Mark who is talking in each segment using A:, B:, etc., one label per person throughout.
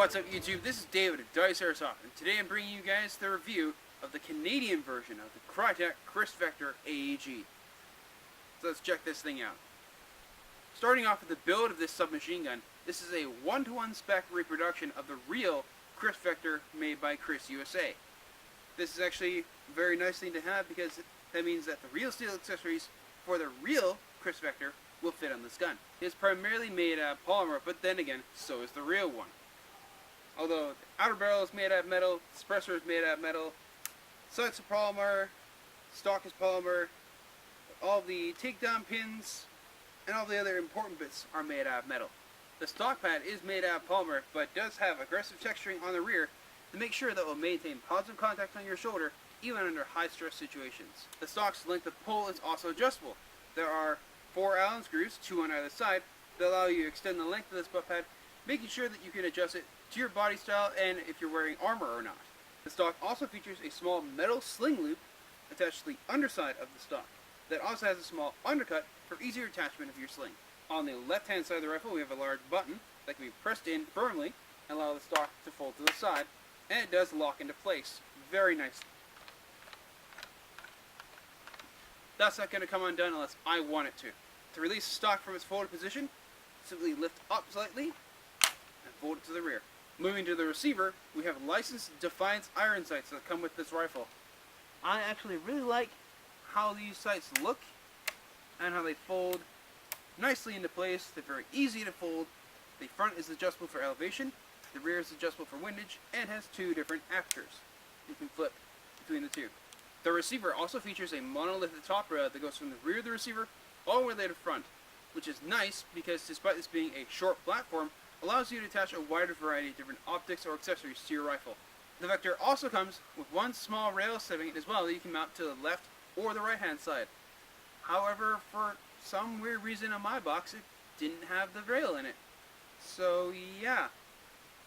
A: What's up YouTube, this is David at Dice Airsoft, and today I'm bringing you guys the review of the Canadian version of the Krytac Kriss Vector AEG. So let's check this thing out. Starting off with the build of this submachine gun, this is a 1-to-1 spec reproduction of the real Kriss Vector made by Kriss USA. This is actually a very nice thing to have because that means that the real steel accessories for the real Kriss Vector will fit on this gun. It is primarily made out of polymer, but then again, so is the real one. Although the outer barrel is made out of metal, the suppressor is made out of metal, sights are polymer, stock is polymer, all the takedown pins and all the other important bits are made out of metal. The stock pad is made out of polymer, but does have aggressive texturing on the rear to make sure that it will maintain positive contact on your shoulder even under high stress situations. The stock's length of pull is also adjustable. There are 4 Allen screws, 2 on either side, that allow you to extend the length of this butt pad, making sure that you can adjust it to your body style and if you're wearing armor or not. The stock also features a small metal sling loop attached to the underside of the stock that also has a small undercut for easier attachment of your sling. On the left hand side of the rifle we have a large button that can be pressed in firmly and allow the stock to fold to the side, and it does lock into place very nicely. That's not going to come undone unless I want it to. To release the stock from its folded position, simply lift up slightly and fold it to the rear. Moving to the receiver, we have licensed Defiance iron sights that come with this rifle. I actually really like how these sights look and how they fold nicely into place. They're very easy to fold. The front is adjustable for elevation, the rear is adjustable for windage, and has 2 different apertures. You can flip between the two. The receiver also features a monolithic top rail that goes from the rear of the receiver all the way to the front, which is nice because despite this being a short platform, allows you to attach a wider variety of different optics or accessories to your rifle. The Vector also comes with one small rail setting as well that you can mount to the left or the right hand side. However, for some weird reason on my box, it didn't have the rail in it. So yeah,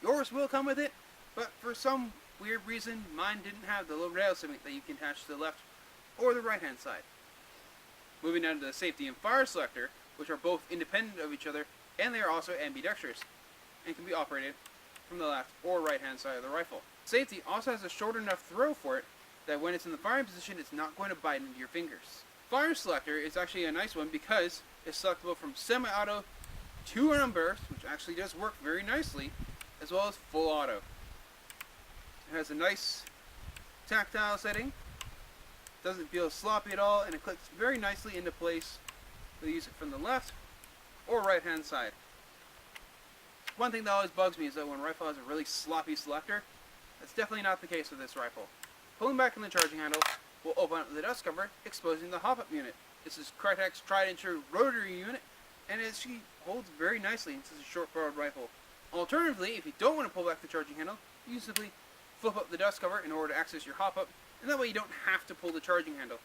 A: yours will come with it, but for some weird reason mine didn't have the little rail setting that you can attach to the left or the right hand side. Moving down to the safety and fire selector, which are both independent of each other, and they are also ambidextrous and can be operated from the left or right hand side of the rifle. Safety also has a short enough throw for it that when it's in the firing position it's not going to bite into your fingers. Fire selector is actually a nice one because it's selectable from semi-auto to an burst, which actually does work very nicely, as well as full auto. It has a nice tactile setting, doesn't feel sloppy at all, and it clicks very nicely into place. We'll use it from the left or right hand side. One thing that always bugs me is that when a rifle has a really sloppy selector, that's definitely not the case with this rifle. Pulling back on the charging handle will open up the dust cover, exposing the hop-up unit. This is Krytac's tried and true rotary unit, and it actually holds very nicely in such a short-barreled rifle. Alternatively, if you don't want to pull back the charging handle, you simply flip up the dust cover in order to access your hop-up, and that way you don't have to pull the charging handle.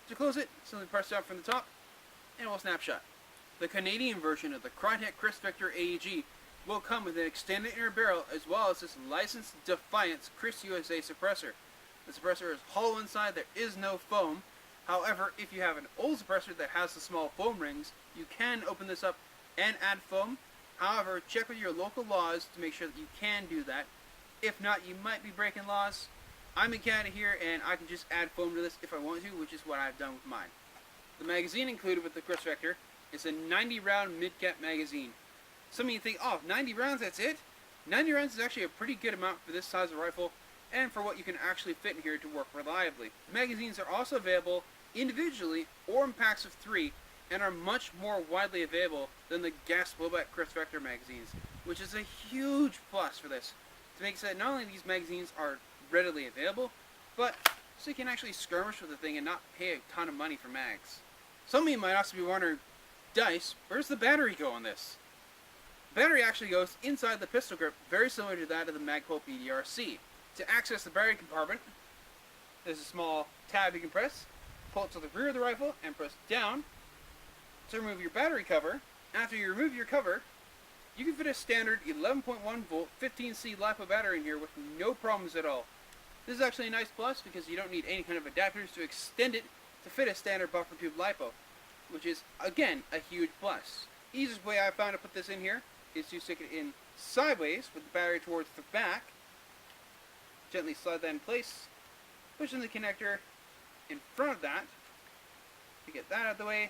A: To close it, simply press down from the top, and it will snapshot. The Canadian version of the Krytac Kriss Vector AEG will come with an extended inner barrel as well as this licensed Defiance Kriss USA suppressor. The suppressor is hollow inside, there is no foam. However, if you have an old suppressor that has the small foam rings, you can open this up and add foam. However, check with your local laws to make sure that you can do that. If not, you might be breaking laws. I'm in Canada here and I can just add foam to this if I want to, which is what I've done with mine. The magazine included with the Kriss Vector is a 90 round mid-cap magazine. Some of you think, oh, 90 rounds, that's it? 90 rounds is actually a pretty good amount for this size of rifle and for what you can actually fit in here to work reliably. The magazines are also available individually or in packs of 3 and are much more widely available than the gas blowback Kriss Vector magazines, which is a huge plus for this. To make it so that not only these magazines are readily available, but so you can actually skirmish with the thing and not pay a ton of money for mags. Some of you might also be wondering, Dice, where's the battery go on this? The battery actually goes inside the pistol grip, very similar to that of the Magpul PDRC. To access the battery compartment, there's a small tab you can press, pull it to the rear of the rifle, and press down to remove your battery cover. After you remove your cover, you can fit a standard 11.1 volt 15C LiPo battery in here with no problems at all. This is actually a nice plus because you don't need any kind of adapters to extend it to fit a standard buffer tube LiPo, which is, again, a huge plus. Easiest way I found to put this in here is to stick it in sideways with the battery towards the back. Gently slide that in place. Push in the connector in front of that to get that out of the way.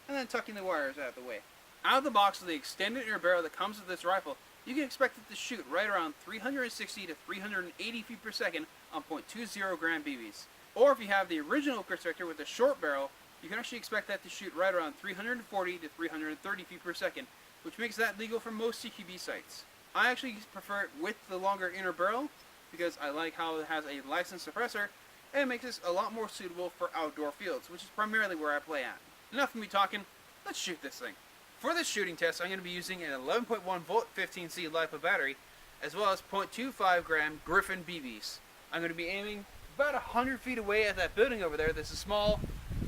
A: And then tucking the wires out of the way. Out of the box with the extended inner barrel that comes with this rifle, you can expect it to shoot right around 360 to 380 feet per second on .20 gram BBs. Or if you have the original Kriss Vector with the short barrel, you can actually expect that to shoot right around 340 to 330 feet per second, which makes that legal for most CQB sights. I actually prefer it with the longer inner barrel because I like how it has a licensed suppressor and it makes this a lot more suitable for outdoor fields, which is primarily where I play at. Enough of me talking, let's shoot this thing. For this shooting test, I'm going to be using an 11.1 volt 15C LiPo battery, as well as 0.25 gram Griffin BBs. I'm going to be aiming about 100 feet away at that building over there. There's a small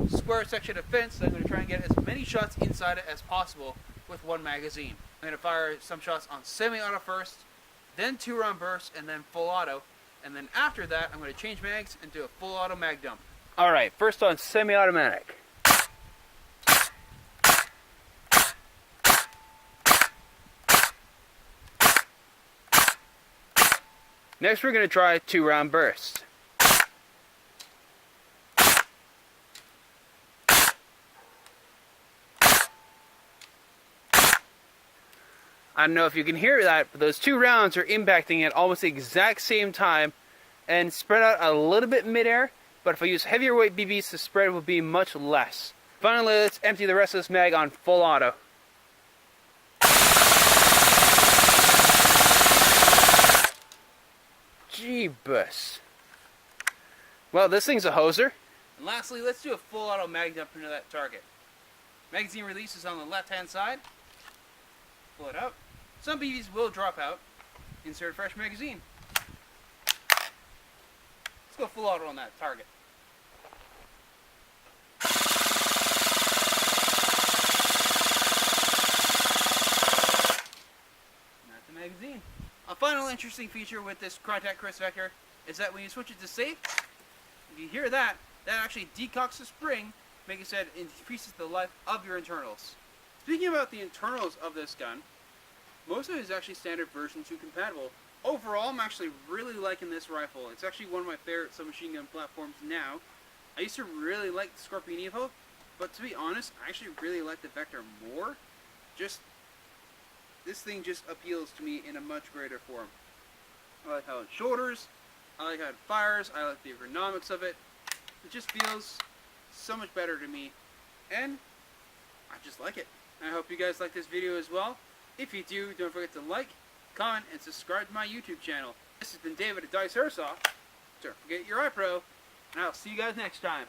A: square section of fence, so I'm going to try and get as many shots inside it as possible with one magazine. I'm going to fire some shots on semi-auto first, then 2-round bursts, and then full auto. And then after that, I'm going to change mags and do a full auto mag dump. Alright, first on semi-automatic. Next we're going to try 2-round burst. I don't know if you can hear that, but those 2 rounds are impacting at almost the exact same time and spread out a little bit midair, but if I use heavier weight BBs, the spread will be much less. Finally, let's empty the rest of this mag on full auto. Jeebus. Well, this thing's a hoser. And lastly, let's do a full auto mag dump into that target. Magazine release is on the left hand side. Pull it out. Some BBs will drop out. Insert a fresh magazine. Let's go full auto on that target. That's the magazine. A final interesting feature with this Krytac Kriss Vector is that when you switch it to safe, if you hear that, that actually decocks the spring, making it so it increases the life of your internals. Speaking about the internals of this gun, most of it is actually standard version 2 compatible. Overall, I'm actually really liking this rifle. It's actually one of my favorite submachine gun platforms now. I used to really like the Scorpion Evo, but to be honest, I actually really like the Vector more. This thing just appeals to me in a much greater form. I like how it shoulders, I like how it fires, I like the ergonomics of it. It just feels so much better to me, and I just like it. I hope you guys like this video as well. If you do, don't forget to like, comment, and subscribe to my YouTube channel. This has been David at Dice Airsoft. Don't forget your iPro, and I'll see you guys next time.